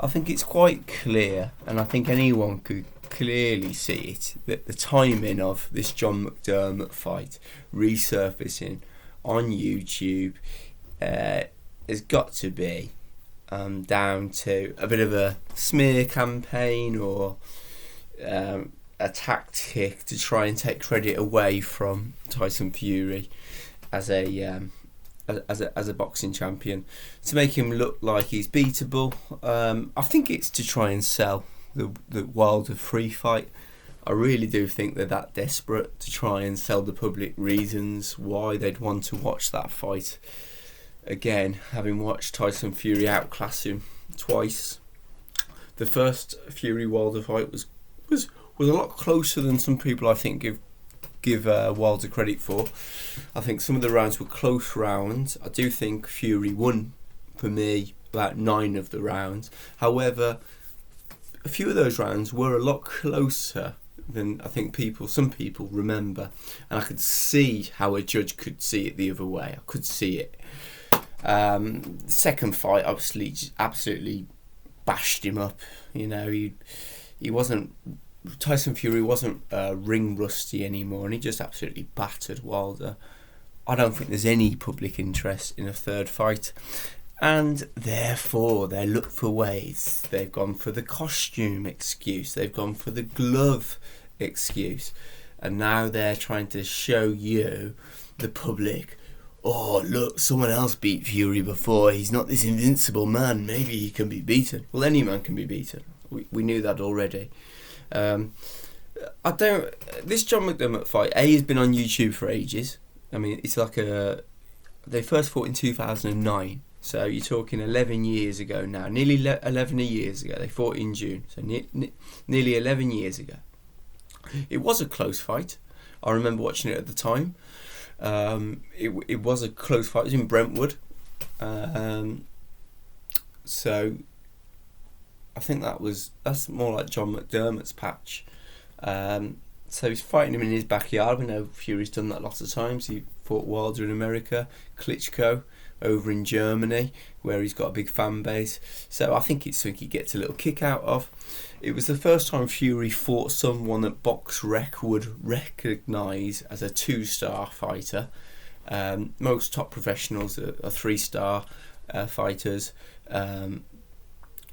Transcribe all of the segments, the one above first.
I think it's quite clear, and I think anyone could clearly see it, that the timing of this John Mcdermott fight resurfacing on YouTube has got to be down to a bit of a smear campaign or a tactic to try and take credit away from Tyson Fury as a boxing champion, to make him look like he's beatable. I think it's to try and sell the Wilder free fight. I really do think they're that desperate to try and sell the public reasons why they'd want to watch that fight. Again, having watched Tyson Fury outclass him twice. The first Fury Wilder fight was a lot closer than some people I think give Wilder credit for. I think some of the rounds were close rounds. I do think Fury won, for me, about 9 of the rounds. However, a few of those rounds were a lot closer than I think some people remember, and I could see how a judge could see it the other way. I could see it. The second fight, obviously, just absolutely bashed him up. You know, he wasn't. Tyson Fury wasn't ring rusty anymore, and he just absolutely battered Wilder. I don't think there's any public interest in a third fight, and therefore they look for ways. They've gone for the costume excuse, they've gone for the glove excuse, and now they're trying to show you, the public, oh look, someone else beat Fury before, he's not this invincible man, maybe he can be beaten. Well, any man can be beaten. We knew that already. This John Mcdermott fight, has been on YouTube for ages. I mean, it's like they first fought in 2009, so you're talking 11 years ago now, nearly 11 years ago. They fought in June, so nearly 11 years ago. It was a close fight. I remember watching it at the time. It was a close fight. It was in Brentwood, so I think that's more like John McDermott's patch. So he's fighting him in his backyard. We know Fury's done that lots of times. He fought Wilder in America, Klitschko over in Germany, where he's got a big fan base. So I think it's something he gets a little kick out of. It was the first time Fury fought someone that BoxRec would recognise as a 2-star fighter. Most top professionals are 3-star fighters.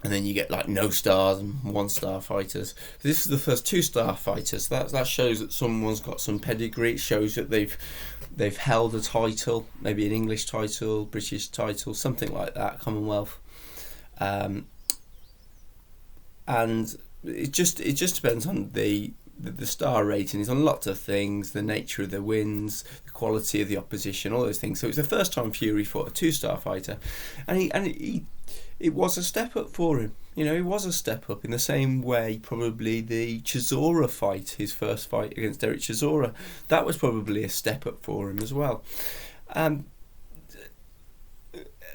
And then you get like no stars and 1-star fighters. This is the first 2-star fighter, so that shows that someone's got some pedigree. It shows that they've held a title, maybe an English title, British title, something like that, Commonwealth. And it just depends on the star rating. It's on lots of things, the nature of the wins, the quality of the opposition, all those things. So it's the first time Fury fought a 2-star fighter, and it was a step up for him. You know, it was a step up in the same way probably the Chisora fight, his first fight against Derek Chisora, that was probably a step up for him as well. John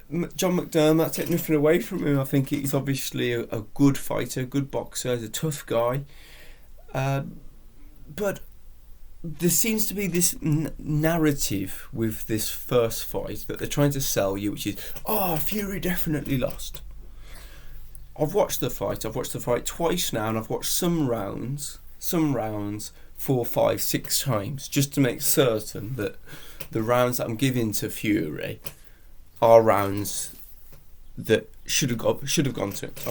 McDermott, take nothing away from him. I think he's obviously a good fighter, a good boxer, he's a tough guy. But there seems to be this narrative with this first fight that they're trying to sell you, which is, Fury definitely lost. I've watched the fight twice now, and I've watched some rounds 4, 5, 6 times, just to make certain that the rounds that I'm giving to Fury are rounds that should have gone to it.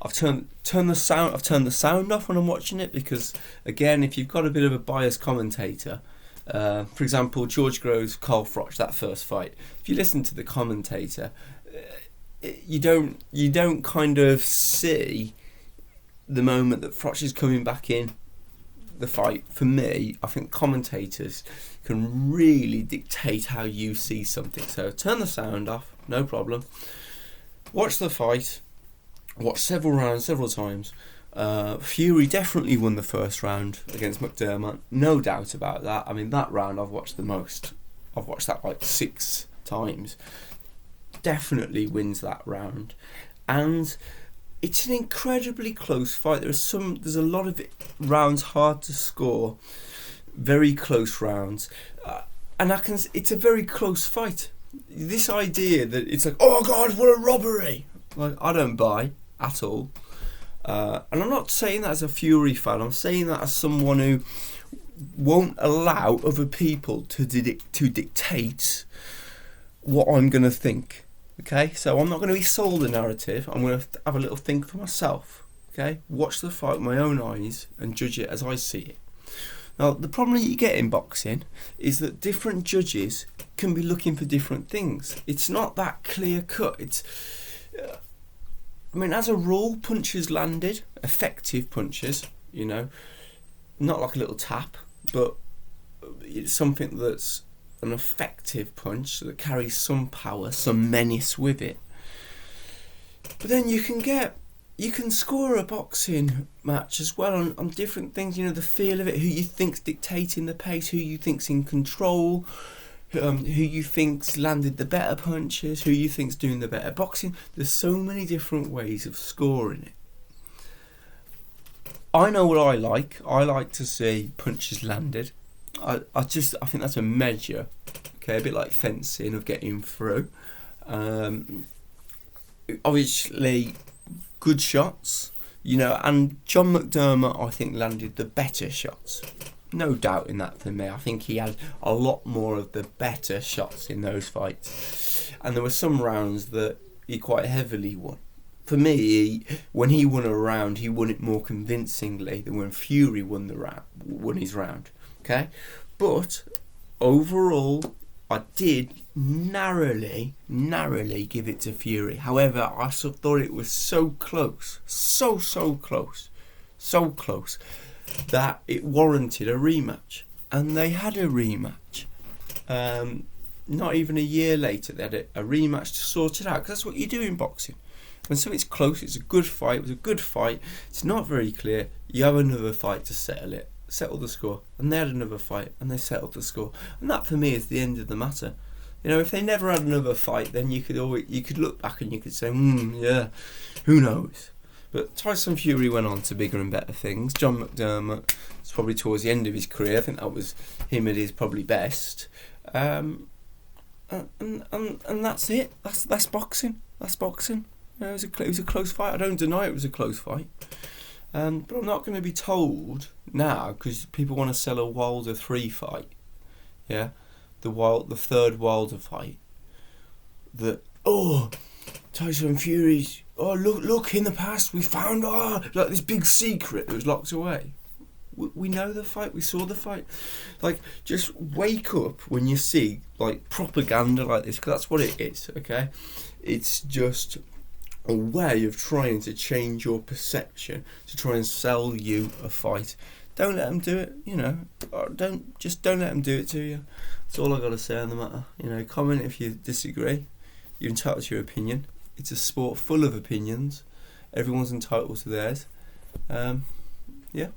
I've turned the sound off when I'm watching it, because again, if you've got a bit of a biased commentator, for example, George Groves, Carl Froch, that first fight, if you listen to the commentator, you don't kind of see the moment that Froch is coming back in the fight. For me, I think commentators can really dictate how you see something. So turn the sound off, no problem. Watch the fight. Watch several rounds, several times. Fury definitely won the first round against McDermott, no doubt about that. I mean, that round I've watched the most. I've watched that like 6 times. Definitely wins that round, and it's an incredibly close fight. There's a lot of rounds hard to score, very close rounds, and it's a very close fight. This idea that it's like, oh God, what a robbery! Like, I don't buy. at all. And I'm not saying that as a Fury fan. I'm saying that as someone who won't allow other people to dictate what I'm going to think. Okay, so I'm not going to be sold a narrative. I'm going to have a little think for myself. Okay, watch the fight with my own eyes and judge it as I see it. Now, the problem that you get in boxing is that different judges can be looking for different things. It's not that clear cut. As a rule, punches landed, effective punches, not like a little tap, but it's something that's an effective punch that carries some power, some menace with it. But then you can score a boxing match as well on different things, the feel of it, who you think's dictating the pace, who you think's in control, who you think's landed the better punches, who you think's doing the better boxing. There's so many different ways of scoring it. I know what I like. I like to see punches landed. I think that's a measure, okay, a bit like fencing, of getting through. Obviously, good shots, and John McDermott, I think, landed the better shots. No doubt in that for me. I think he had a lot more of the better shots in those fights. And there were some rounds that he quite heavily won. For me, when he won a round, he won it more convincingly than when Fury won his round. Okay? But overall, I did narrowly give it to Fury. However, I thought it was so close, so close, that it warranted a rematch. And they had a rematch. Not even a year later, they had a rematch to sort it out. Because that's what you do in boxing. When something's close, it's a good fight, it was a good fight, it's not very clear, you have another fight to settle the score. And they had another fight, and they settled the score. And that, for me, is the end of the matter. If they never had another fight, then you could look back and you could say, yeah, who knows. But Tyson Fury went on to bigger and better things. John McDermott, it's probably towards the end of his career. I think that was him at his probably best. And that's it. That's boxing. That's boxing. It was a close fight. I don't deny it was a close fight. But I'm not going to be told now, because people want to sell a Wilder 3 fight. Yeah, the third Wilder fight. That Tyson Fury's. Look! In the past, we found like this big secret that was locked away. We know the fight. We saw the fight. Like, just wake up when you see like propaganda like this, because that's what it is. Okay, it's just a way of trying to change your perception, to try and sell you a fight. Don't let them do it. Don't let them do it to you. That's all I got to say on the matter. Comment if you disagree. You're entitled to your opinion. It's a sport full of opinions. Everyone's entitled to theirs. Yeah.